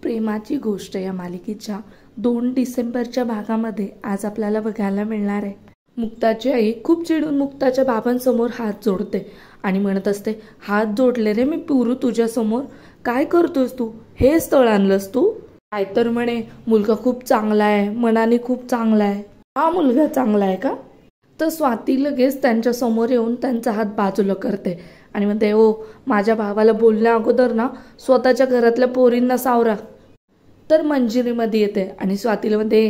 प्रेमाची गोष्ट या मालिकेच्या 2 डिसेंबरच्या भागामध्ये आज आपल्याला बघायला मिळणार आहे। मुक्ताची आई खूप चिडून मुक्ताच्या बाबांसमोर हात जोडते आणि म्हणत असते, हात जोडले रे मी पुरू तुझ्या समोर, काय करतोस तू, हे स्थळ आणलंस तू? काय तर म्हणे मुलगा खूप चांगला आहे, मनाने खूप चांगला आहे। हा मुलगा चांगला आहे का? तर स्वाती लगेच त्यांच्या समोर येऊन त्यांचा हात बाजूला करते आणि म्हणते, ओ माझ्या भावाला बोलण्या अगोदर ना स्वतःच्या घरातल्या पोरींना सावरा। तर मंजिरीमध्ये येते आणि स्वातीला म्हणते,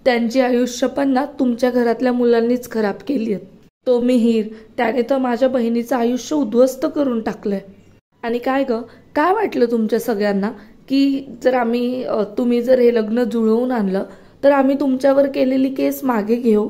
त्यांची आयुष्य पण ना तुमच्या घरातल्या मुलांनीच खराब केली आहेत। तो मिहीर त्याने तर माझ्या बहिणीचं आयुष्य उद्ध्वस्त करून टाकलंय। आणि काय ग, काय वाटलं तुमच्या सगळ्यांना की जर तुम्ही जर हे लग्न जुळवून आणलं तर आम्ही तुमच्यावर केलेली केस मागे घेऊ?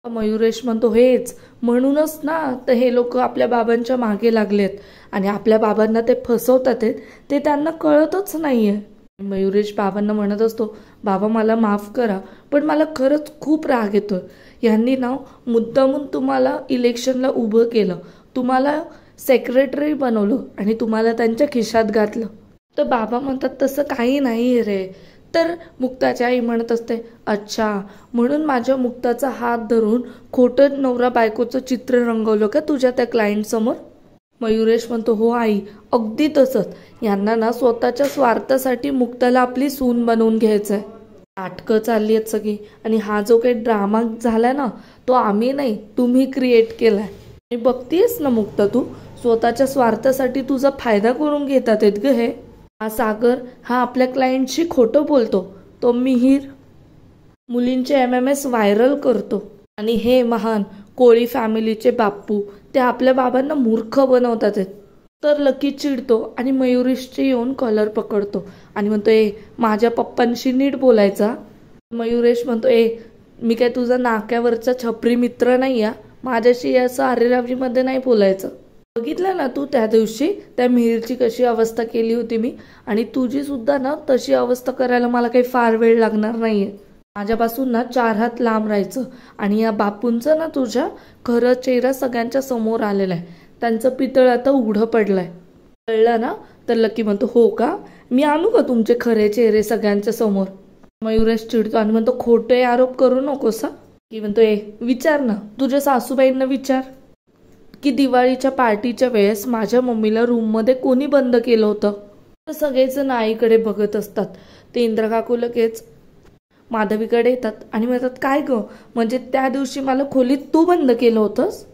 मयुरेश म्हणतो, हेच म्हणूनच ना तर हे लोक आपल्या बाबांच्या मागे लागलेत आणि आपल्या बाबांना ते फसवतात ते त्यांना कळतच नाहीये। मयुरेश बाबांना म्हणत असतो, बाबा मला माफ करा, पण मला खरंच खूप राग येतोय। यांनी ना मुद्दामून तुम्हाला इलेक्शनला उभं केलं, तुम्हाला सेक्रेटरी बनवलं आणि तुम्हाला त्यांच्या खिशात घातलं। तर बाबा म्हणतात, तसं काही नाही रे। तर मुक्ताची आई म्हणत असते, अच्छा म्हणून माझ्या मुक्ताचा हात धरून खोटं नवरा बायकोचं चित्र रंगवलं का तुझ्या त्या क्लायंट समोर? मयुरेश म्हणतो, हो आई, अगदी तसंच। यांना ना स्वतःच्या स्वार्थासाठी मुक्ताला आपली सून बनवून घ्यायचंय। नाटकं चालली आहेत सगळी आणि हा जो काही ड्रामा झालाय ना तो आम्ही नाही तुम्ही क्रिएट केलाय। मी बघतीयस ना मुक्ता, तू स्वतःच्या स्वार्थासाठी तुझा फायदा करून घेतात ग हे। हा सागर हा आपल्या क्लायंटशी खोटं बोलतो, तो मिहीर मुलींचे MMS व्हायरल करतो आणि हे महान कोळी फॅमिलीचे बाप्पू ते आपल्या बाबांना मूर्ख बनवतात। तर लकी चिडतो आणि मयुरेशची येऊन कॉलर पकडतो आणि म्हणतो, माझ्या पप्पांशी नीट बोलायचा। मयुरेश म्हणतो, मी काय तुझा नाक्यावरचा छपरी मित्र नाही या, माझ्याशी असं अरेरावीमध्ये नाही बोलायचं। बघितलं ना तू त्या दिवशी त्या मिहीरची कशी अवस्था केली होती मी, आणि तुझी सुद्धा ना तशी अवस्था करायला मला काही फार वेळ लागणार नाहीये। माझ्यापासून ना 4 हात लांब राहायचं। आणि या बापूंचं ना तुझ्या खरं चेहरा सगळ्यांच्या समोर आलेला आहे, त्यांचं पितळ आता उघडं पडलंय, कळलं ना? तर लकी म्हणतो, हो का, मी आणू का तुमचे खरे चेहरे सगळ्यांच्या समोर? मयुरेश चिडतो आणि म्हणतो, खोटे आरोप करू नकोस। की म्हणतो, विचार ना तुझ्या सासूबाईंना विचार की दिवाळीच्या पार्टीच्या वेळेस माझ्या मम्मीला रूममध्ये कोणी बंद केलं होतं? तर सगळेजण आईकडे बघत असतात। ते इंद्रा काकू लगेच माधवीकडे येतात आणि म्हणतात, काय ग, म्हणजे त्या दिवशी मला खोलीत तू बंद केलं होतंस?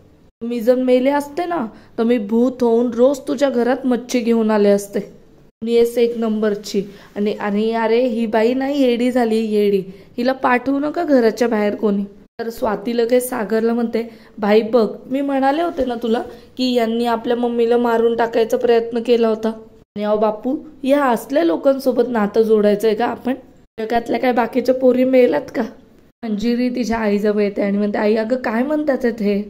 मी जर मेले असते ना तर मी भूत होऊन रोज तुझ्या घरात मच्छी घेऊन आले असते। येस, 1 नंबरची। आणि अरे ही बाई नाही येडी झाली, येडी, हिला पाठवू नका घराच्या बाहेर कोणी। तर स्वाती लगेच सागरला म्हणते, भाई बघ, मी म्हणाले होते ना तुला की यांनी आपल्या मम्मीला मारून टाकायचा प्रयत्न केला होता। आणि अहो बापू, या असल्या लोकांसोबत नातं जोडायचंय का आपण? जगातल्या काय बाकीच्या पोरी मेलात का? मंजिरी तिच्या आईजवळ येते आणि म्हणते, आई अगं काय म्हणतात हे?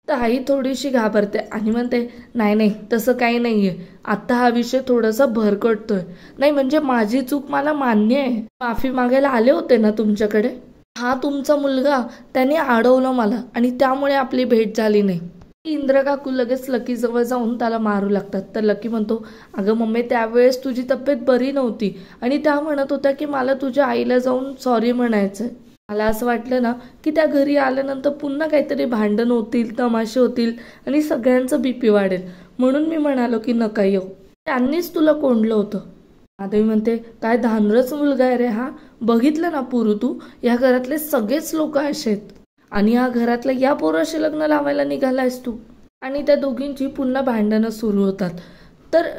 तर आई थोडीशी घाबरते आणि म्हणते, नाही तसं काही नाहीये, आता हा विषय थोडासा भरकटतोय। नाही म्हणजे माझी चूक मला मान्य आहे, माफी मागायला आले होते ना तुमच्याकडे। हा तुमचा मुलगा त्याने अडवलं मला आणि त्यामुळे आपली भेट झाली नाही। इंद्रा काकू लगेच लकी जवळ जाऊन त्याला मारू लागतात। तर लकी म्हणतो, अगं मम्मी, त्यावेळेस तुझी तब्येत बरी नव्हती आणि त्या म्हणत होत्या की मला तुझ्या आईला जाऊन सॉरी म्हणायचंय। मला असं वाटलं ना की त्या घरी आल्यानंतर पुन्हा काहीतरी भांडण होतील, तमाशे होतील आणि सगळ्यांचं BP वाढेल, म्हणून मी म्हणालो की नका येऊ, त्यांनीच तुला कोंडलं होतं। माधवी म्हणते, काय धानरच मुलगा आहे रे हा, बघितलं ना पुरू तू, या घरातले सगळेच लोक असे आहेत आणि या घरातल्या या पोराशी लग्न लावायला निघालायस तू। आणि त्या दोघींची पुन्हा भांडणं सुरू होतात। तर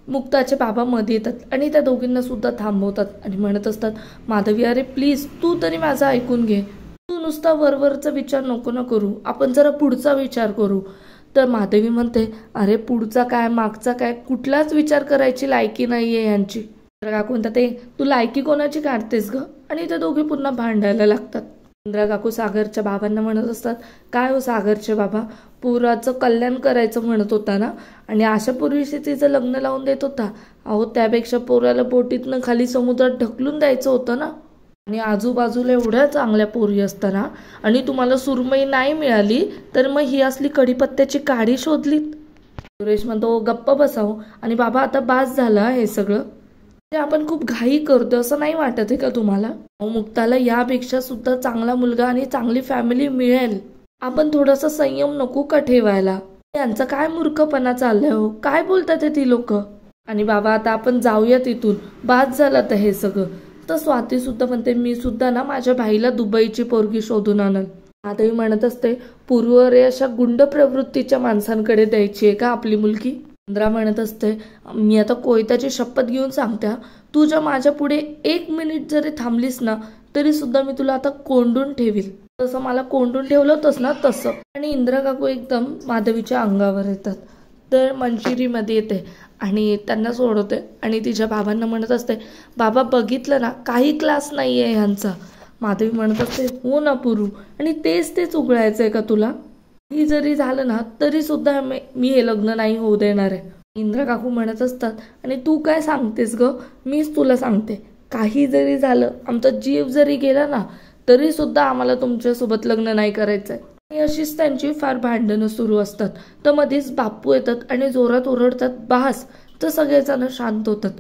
मुक्ताचे बाबा मध्ये येतात आणि त्या दोघींना सुद्धा थांबवतात आणि म्हणत असतात, माधवी अरे प्लीज तू तरी माझा ऐकून घे, तू नुसता वरवरचा विचार नको ना करू, आपण जरा पुढचा विचार करू। तर माधवी म्हणते, अरे पुढचा काय मागचा काय, कुठलाच विचार करायची लायकी नाहीये यांची। काकू म्हणतात, तू लायकी कोणाची काढतेस ग? आणि त्या दोघी पुन्हा भांडायला लागतात। इंद्रा काकू सागरच्या बाबांना म्हणत असतात, काय हो सागरचे बाबा, पुराचं कल्याण करायचं म्हणत होता ना आणि अशा पूर्वीशी तिचं लग्न लावून देत होता। अहो त्यापेक्षा पोराला बोटीतनं खाली समुद्रात ढकलून द्यायचं होतं ना। आणि आजूबाजूला एवढ्या चांगल्या पोरी असताना आणि तुम्हाला सुरमई नाही मिळाली तर मग ही असली कढीपत्त्याची काडी शोधलीत? सुरेश म्हणतो, गप्प बसाव आणि बाबा आता बास झालं हे सगळं। ते आपण खूप घाई करतो असं नाही वाटत आहे का तुम्हाला? मुक्ताला यापेक्षा सुद्धा चांगला मुलगा आणि चांगली फॅमिली मिळेल. आपण थोडासा संयम नको का ठेवायला? यांचा काय मूर्खपणा चाललाय हो, काय बोलतात ती लोक? आणि बाबा आता आपण जाऊया तिथून, बाद झालं तर हे सगळं. तर स्वाती सुद्धा म्हणते मी सुद्धा ना माझ्या भाईला दुबईची पोरगी शोधून आणल. माधवी म्हणत असते पूर्व रे अशा गुंड प्रवृत्तीच्या माणसांकडे द्यायची आहे का आपली मुलगी? इंद्रा म्हणत असते मी आता कोयत्याची शपथ घेऊन सांगत्या, तू जर माझ्या पुढे 1 मिनिट जरी थांबलीस ना तरी सुद्धा मी तुला आता कोंडून ठेवील. तसं मला कोंडून ठेवलं होतंस ना तसं. आणि इंद्रा काकू एकदम माधवीच्या अंगावर येतात. तर मंजिरीमध्ये येते आणि त्यांना सोडवते आणि तिच्या बाबांना म्हणत असते बाबा बघितलं ना काही क्लास नाही आहे ह्यांचा. माधवी म्हणत असते हो ना पुरू, आणि तेच उघडायचं आहे का तुला? ही जरी झालं ना तरी सुद्धा मी हे लग्न नाही होऊ देणार आहे. इंद्रा काकू म्हणत असतात आणि तू काय सांगतेस ग? मीच तुला सांगते काही जरी झालं, आमचा जीव जरी गेला ना तरी सुद्धा आम्हाला तुमच्यासोबत लग्न नाही करायचंय. आणि अशीच त्यांची फार भांडणं सुरू असतात. तर मध्येच बाप्पू येतात आणि जोरात ओरडतात बास. तर सगळेजण शांत होतात.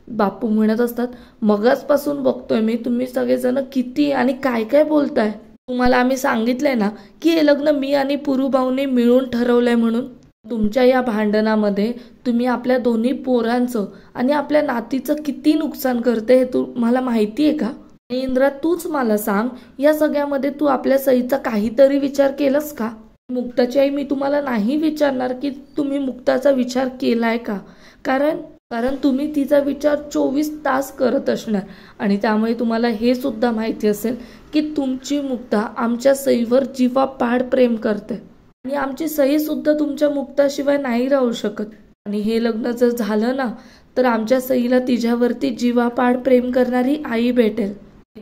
बाप्पू म्हणत असतात मगाचपासून बघतोय मी तुम्ही सगळेजण किती आणि काय काय बोलताय. तुम्हाला आम्ही सांगितलंय ना की हे लग्न मी आणि पुरू भाऊने मिळून ठरवलंय म्हणून. तुमच्या या भांडणामध्ये तुम्ही आपल्या दोन्ही पोरांचं आणि आपल्या नातीचं किती नुकसान करते हे तुम्हाला माहिती आहे का? इंद्रा तूच मला सांग, या सगळ्यामध्ये तू आपल्या सईचा काहीतरी विचार केलास का? मुक्ताची आई मी तुम्हाला नाही विचारणार की तुम्ही मुक्ताचा विचार केलाय का, कारण तुम्ही तिचा विचार 24 तास करत असणार. आणि त्यामुळे तुम्हाला हे सुद्धा माहिती असेल की तुमची मुक्ता आमच्या सईवर जीवापाड प्रेम करते आणि आमची सई सुद्धा तुमच्या मुक्ताशिवाय नाही राहू शकत. आणि हे लग्न जर झालं ना तर आमच्या सईला तिच्यावरती जीवापाड प्रेम करणारी आई भेटेल.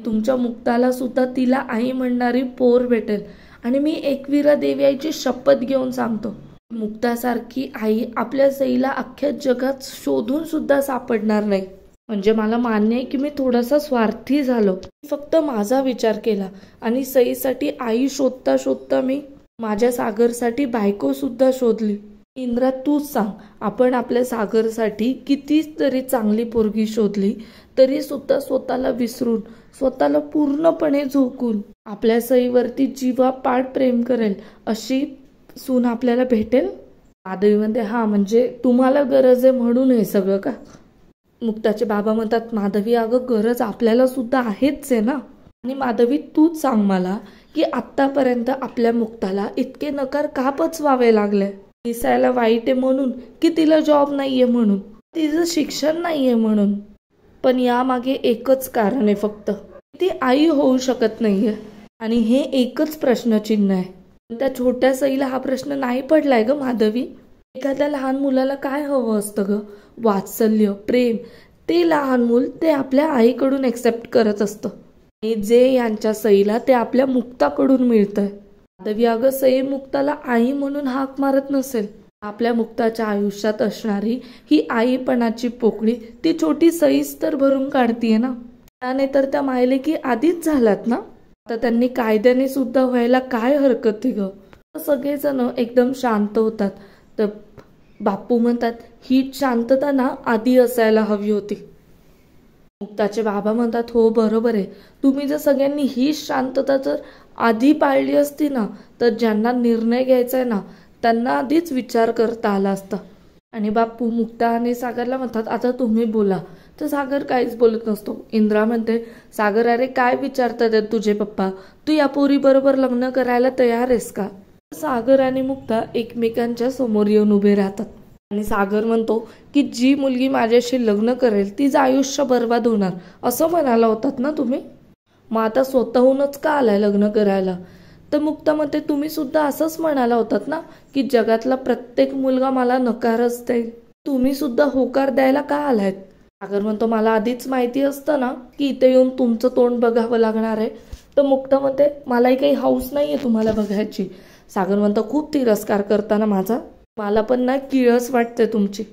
तुमच्या मुक्ताला सुद्धा तिला आई म्हणणारी पोर भेटेल. आणि मी एकविरा देवी आईची शपथ घेऊन सांगतो मुक्तासारखी आई आपल्या सईला अख्ख्या जगात शोधून सुद्धा सापडणार नाही. म्हणजे मला मान्य आहे की मी थोडासा स्वार्थी झालो, फक्त माझा विचार केला आणि सईसाठी आई शोधता शोधता मी माझ्या सागरसाठी बायको सुद्धा शोधली. इंद्रा तूच सांग, आपण आपल्या सागरसाठी किती तरी चांगली पोरगी शोधली तरी सुद्धा स्वतःला विसरून, स्वतःला पूर्णपणे झोकून आपल्या सईवरती जीवापाड प्रेम करेल अशी सून आपल्याला भेटेल? माधवी म्हणते हा म्हणजे तुम्हाला गरज आहे म्हणून हे सगळं का? मुक्ताचे बाबा म्हणतात माधवी अगं गरज आपल्याला सुद्धा आहेच आहे ना. आणि माधवी तूच सांग मला की आतापर्यंत आपल्या मुक्ताला इतके नकार का पचवावे लागले? दिसायला वाईट आहे म्हणून की तिला जॉब नाहीये म्हणून, तिचं शिक्षण नाहीये म्हणून? पण यामागे एकच कारण आहे फक्त, ती आई होऊ शकत नाहीये. आणि हे एकच प्रश्नचिन्ह आहे. त्या छोट्या सईला हा प्रश्न नाही पडलाय ग माधवी. एखाद्या लहान मुलाला काय हवं असतं ग? वात्सल्य, प्रेम. ते लहान मूल ते आपल्या आईकडून एक्सेप्ट करत असतं आणि जे यांच्या सईला ते आपल्या मुक्ताकडून मिळतंय. माधवी अगं सई मुक्ताला आई म्हणून हाक मारत नसेल. आपल्या मुक्ताच्या आयुष्यात असणारी ही आईपणाची पोकळी ती छोटी सईच तर भरून काढतीये ना. त्याने तर त्या मायलेकी आधीच झाल्यात ना. आता त्यांनी कायद्याने सुद्धा व्हायला काय हरकत आहे ग? सगळेजण एकदम शांत होतात. तर बाप्पू म्हणतात ही शांतता ना आधी असायला हवी होती. मुक्ताचे बाबा म्हणतात हो बरोबर आहे, तुम्ही जर सगळ्यांनी ही शांतता जर आधी पाळली असती ना तर ज्यांना निर्णय घ्यायचा आहे ना त्यांना आधीच विचार करता आला असता. आणि बाप्पू मुक्ता आणि सागरला म्हणतात आता तुम्ही बोला. तर सागर काहीच बोलत नसतो. इंद्रा म्हणते सागर अरे काय विचारतात तुझे पप्पा, तू या पोरी बरोबर लग्न करायला तयार आहेस का? सागर आणि मुक्ता एकमेकांच्या समोर येऊन उभे राहतात आणि सागर म्हणतो की जी मुलगी माझ्याशी लग्न करेल तिचं आयुष्य बर्बाद होणार असं म्हणाला होतात ना तुम्ही, मग आता स्वतःहूनच का आलाय लग्न करायला? तर मुक्ता म्हणते तुम्ही सुद्धा असंच म्हणाला होतात ना की जगातला प्रत्येक मुलगा मला नकारच देईल, तुम्ही सुद्धा होकार द्यायला का आलायत? सागर म्हणतो मला आधीच माहिती असतं ना की इथे येऊन तुमचं तोंड बघावं लागणार आहे. तर मुक्ता म्हणते मलाही काही हौस नाहीये तुम्हाला बघायची. सागर म्हणतो खूप तिरस्कार करताना माझा, मला पण ना किळस वाटते तुमची.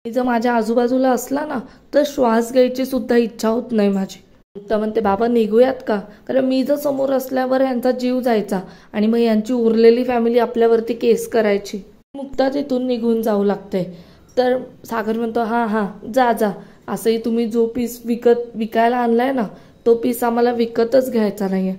मी जर माझ्या आजूबाजूला असला ना तर श्वास घ्यायची सुद्धा इच्छा होत नाही माझी. मुक्ता म्हणते बाबा निघूयात का, कारण मी जर समोर असल्यावर यांचा जीव जायचा आणि मग यांची उरलेली फॅमिली आपल्यावरती केस करायची. मुक्ता तिथून निघून जाऊ लागते. तर सागर म्हणतो हा जा जा, असंही तुम्ही जो पीस विकायला आणलाय ना, तो पीस आम्हाला विकतच घ्यायचा नाहीये.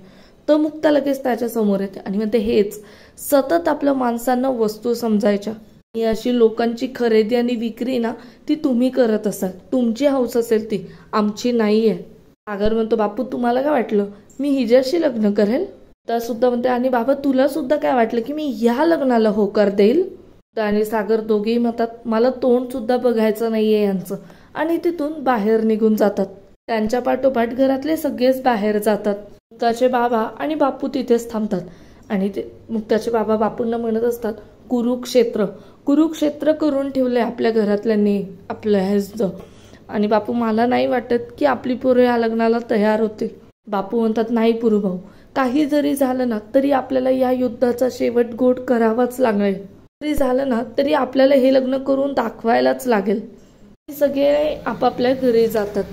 तर मुक्ता लगेच त्याच्या समोर येते आणि म्हणते हेच सतत आपल्या माणसांना वस्तू समजायच्या. ही अशी लोकांची खरेदी आणि विक्री ना ती तुम्ही करत असाल, तुमची हौस असेल ती, आमची नाहीये. सागर म्हणतो बापू तुम्हाला काय वाटलं मी हिच्याशी लग्न करेल? तर सुद्धा म्हणते आणि बाबा तुला सुद्धा काय वाटलं की मी या लग्नाला होकार देईल? आणि सागर दोघेही म्हणतात मला तोंड सुद्धा बघायचं नाहीये यांचं, आणि तिथून बाहेर निघून जातात. त्यांच्या पाठोपाठ घरातले सगळेच बाहेर जातात. मुक्ताचे बाबा आणि बापू तिथेच थांबतात आणि ते मुक्ताचे बाबा बापूंना म्हणत असतात कुरुक्षेत्र कुरुक्षेत्र करून ठेवलंय आपल्या घरातल्यांनी आपल्या ह्याचं. आणि बापू मला नाही वाटत की आपली पोरं या लग्नाला तयार होतील. बापू म्हणतात नाही पुरुभाऊ, काही जरी झालं ना तरी आपल्याला या युद्धाचा शेवट गोड करावाच लागेल. जरी झालं ना तरी आपल्याला हे लग्न करून दाखवायलाच लागेल. सगळे आपापल्या घरी जातात.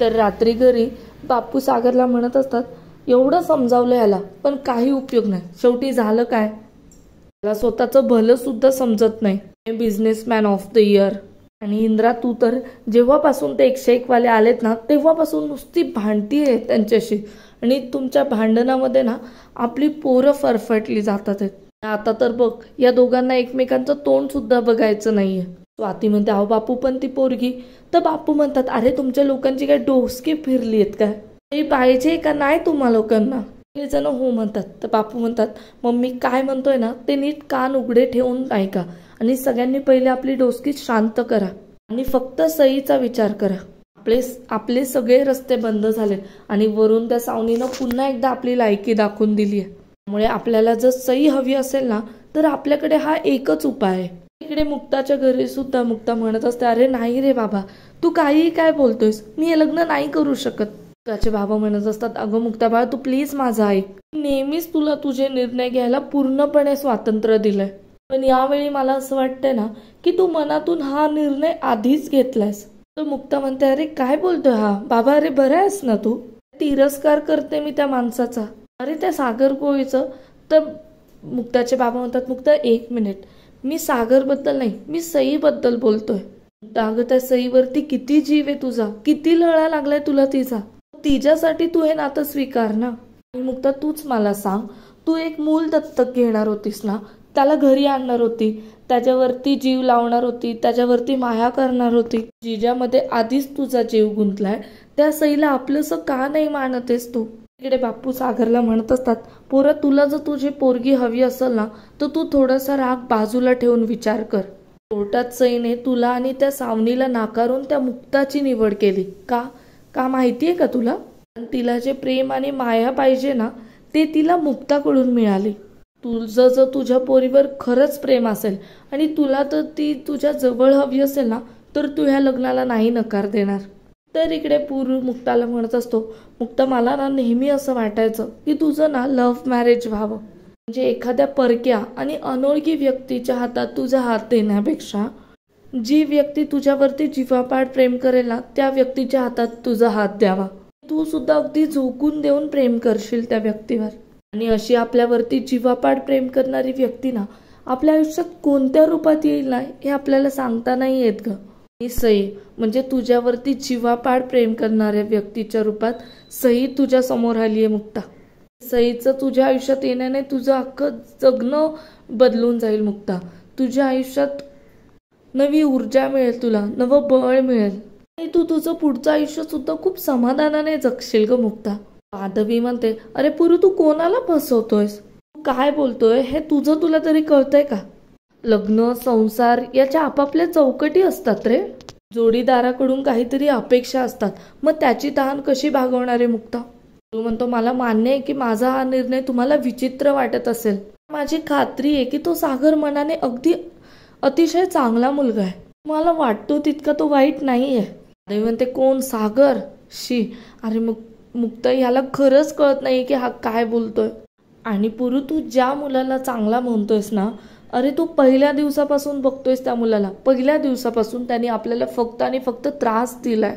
तर रात्री घरी बापू सागरला म्हणत असतात एवढं समजावलं याला पण काही उपयोग नाही, शेवटी झालं काय, त्याला स्वतःचं भलं सुद्धा समजत नाही. Businessman of the year. आणि इंद्रा तू तर जेव्हापासून ते 101 वाले आलेत ना तेव्हापासून नुसती भांडतीये त्यांच्याशी, आणि तुमच्या भांडणामध्ये ना आपली पोरं फरफटली जातात आहेत. आता तर बघ या दोघांना एकमेकांचं तोंड सुद्धा बघायचं नाहीये. स्वाती म्हणते अहो बापू पण ती पोरगी. तर बापू म्हणतात अरे तुमच्या लोकांची काय डोसकी फिरली आहेत काय, ते पाहिजे का नाही तुम्हा लोकांना? हे जण हो म्हणतात. तर बापू म्हणतात मम्मी काय म्हणतोय ना ते नीट कान उघडे ठेवून ऐका आणि सगळ्यांनी पहिले आपली डोसकी शांत करा आणि फक्त सईचा विचार करा. आपले सगळे रस्ते बंद झाले आणि वरून त्या सावनीनं पुन्हा एकदा आपली लायकी दाखवून दिली आहे. त्यामुळे आपल्याला जर सई हवी असेल ना तर आपल्याकडे हा एकच उपाय आहे. इकडे मुक्ताच्या घरी सुद्धा मुक्ता म्हणत असते अरे नाही रे बाबा तू काही काय बोलतोयस, मी हे लग्न नाही करू शकत. त्याचे बाबा म्हणत असतात अगं मुक्ता बाळा तू प्लीज माझा ऐक, नेहमीच तुला तुझे निर्णय घ्यायला पूर्णपणे स्वातंत्र्य दिलंय, पण यावेळी मला असं वाटतंय ना की तू मनातून हा निर्णय आधीच घेतलायस. तर मुक्ता म्हणते अरे काय बोलतोय हा बाबा, अरे बरं आहेस ना तू? तिरस्कार करते मी त्या माणसाचा, अरे त्या सागर कोळीचं. तर मुक्ताचे बाबा म्हणतात मुक्ता एक मिनिट, मी सागर बद्दल नाही मी सई बद्दल बोलतोय. अगं त्या सईवरती किती जीव आहे तुझा, किती लळा लागलाय तुला तिचा, तिच्यासाठी तू हे नातं स्वीकार ना. मुक्ता तूच मला सांग, तू एक मूल दत्तक घेणार होतीस ना, त्याला घरी आणणार होती, त्याच्यावरती जीव लावणार होती, त्याच्यावरती माया करणार होती, जिजामध्ये आधीच तुझा जीव गुंतलाय, त्या सईला आपलंसं का नाही मानतेस तू? इकडे बापू सागरला म्हणत असतात पोरं तुला जर तुझी पोरगी हवी असेल ना तर तू थोडासा राग बाजूला ठेवून विचार कर. कोर्टात सईने तुला आणि त्या सावनीला नाकारून त्या मुक्ताची निवड केली का माहितीये का तुला? तिला जे प्रेम आणि माया पाहिजे ना ते तिला मुक्ताकडून मिळाली. तुझं जर तुझ्या पोरीवर खरंच प्रेम असेल आणि तुला तर ती तुझ्या जवळ हवी असेल ना तर तू ह्या लग्नाला नाही नकार देणार. तर इकडे पूर्व मुक्ताला म्हणत असतो मुक्ता मला ना नेहमी असं वाटायचं की तुझं ना लव्ह मॅरेज व्हावं, म्हणजे एखाद्या परक्या आणि अनोळखी व्यक्तीच्या हातात तुझा हात देण्यापेक्षा जी व्यक्ती तुझ्यावरती जीवापाड प्रेम करेल ना त्या व्यक्तीच्या हातात तुझा हात द्यावा. तू सुद्धा अगदी झोकून देऊन प्रेम करशील त्या व्यक्तीवर. आणि अशी आपल्यावरती जीवापाड प्रेम करणारी व्यक्ती ना आपल्या आयुष्यात कोणत्या रूपात येईल ना हे आपल्याला सांगता नाही येत ग. सई म्हणजे तुझ्यावरती जीवापाड प्रेम करणाऱ्या व्यक्तीच्या रूपात सई तुझ्या समोर आली आहे मुक्ता. सईचं तुझ्या आयुष्यात येण्याने तुझं अख्खं जगणं बदलून जाईल मुक्ता. तुझ्या आयुष्यात नवी ऊर्जा मिळेल, तुला नवं बळ मिळेल आणि तू तुझं पुढचं आयुष्य सुद्धा खूप समाधानाने जगशील ग मुक्ता. माधवी म्हणते अरे पुरू तू कोणाला फसवतोयस, तू काय बोलतोय हे तुझं तुला तरी कळतंय का? लग्न संसार याच्या आपापल्या चौकटी असतात रे, जोडीदाराकडून काहीतरी अपेक्षा असतात, मग त्याची तहान कशी भागवणार आहे मुक्ता? तू म्हणतो मला मान्य आहे की माझा हा निर्णय तुम्हाला विचित्र वाटत असेल, माझी खात्री आहे की तो सागर मनाने अगदी अतिशय चांगला मुलगा आहे, मला वाटतो तितका तो वाईट नाहीये. देवी म्हणते कोण सागर? शी अरे मुक्ता याला खरंच कळत नाही की हा काय बोलतोय. आणि पुरू तू ज्या मुलाला चांगला म्हणतोयस ना, अरे तू पहिल्या दिवसापासून बघतोयस त्या मुलाला, पहिल्या दिवसापासून त्यांनी आपल्याला फक्त आणि फक्त त्रास दिलाय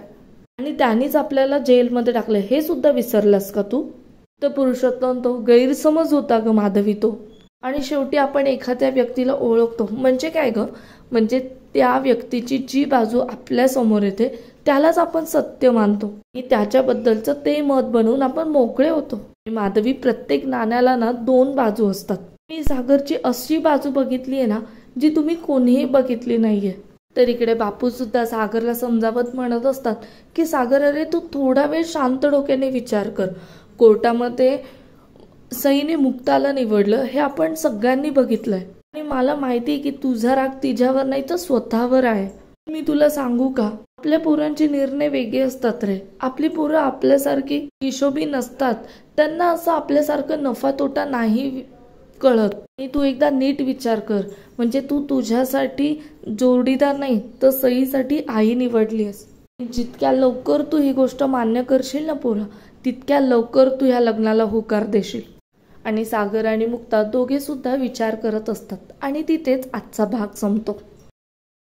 आणि त्यांनीच आपल्याला जेलमध्ये टाकलंय हे सुद्धा विसरलास का तू? तर पुरुषोत्तम तो गैरसमज होता ग माधवी तो. आणि शेवटी आपण एखाद्या व्यक्तीला ओळखतो म्हणजे काय ग, म्हणजे त्या व्यक्तीची जी बाजू आपल्या समोर येते त्यालाच आपण सत्य मानतो आणि त्याच्याबद्दलचं ते मत बनवून आपण मोकळे होतो. माधवी, प्रत्येक नाण्याला ना दोन बाजू असतात. मी सागरची अशी बाजू बघितली आहे ना जी तुम्ही कोणीही बघितली नाहीये. तर इकडे बापू सुद्धा सागरला समजावत म्हणत असतात की सागर, अरे तू थोडा वेळ शांत डोक्याने विचार कर. कोर्टामध्ये सईने मुक्ताला निवडलं हे आपण सगळ्यांनी बघितलंय आणि मला माहिती आहे की तुझा राग तिच्यावर नाही तर स्वतःवर आहे. मी तुला सांगू का, आपल्या पोरांचे निर्णय वेगळे असतात रे. आपली पोरं आपल्यासारखी हिशोबी नसतात. त्यांना असं आपल्यासारखं नफा तोटा नाही कळत. आणि तू एकदा नीट विचार कर, म्हणजे तू तुझ्यासाठी जोडीदार नाही तर सईसाठी आई निवडलीस. जितक्या लवकर तू ही गोष्ट मान्य करशील ना पोरा, तितक्या लवकर तू ह्या लग्नाला होकार देशील. आणि सागर आणि मुक्ता दोघे सुद्धा विचार करत असतात आणि तिथेच आजचा भाग संपतो.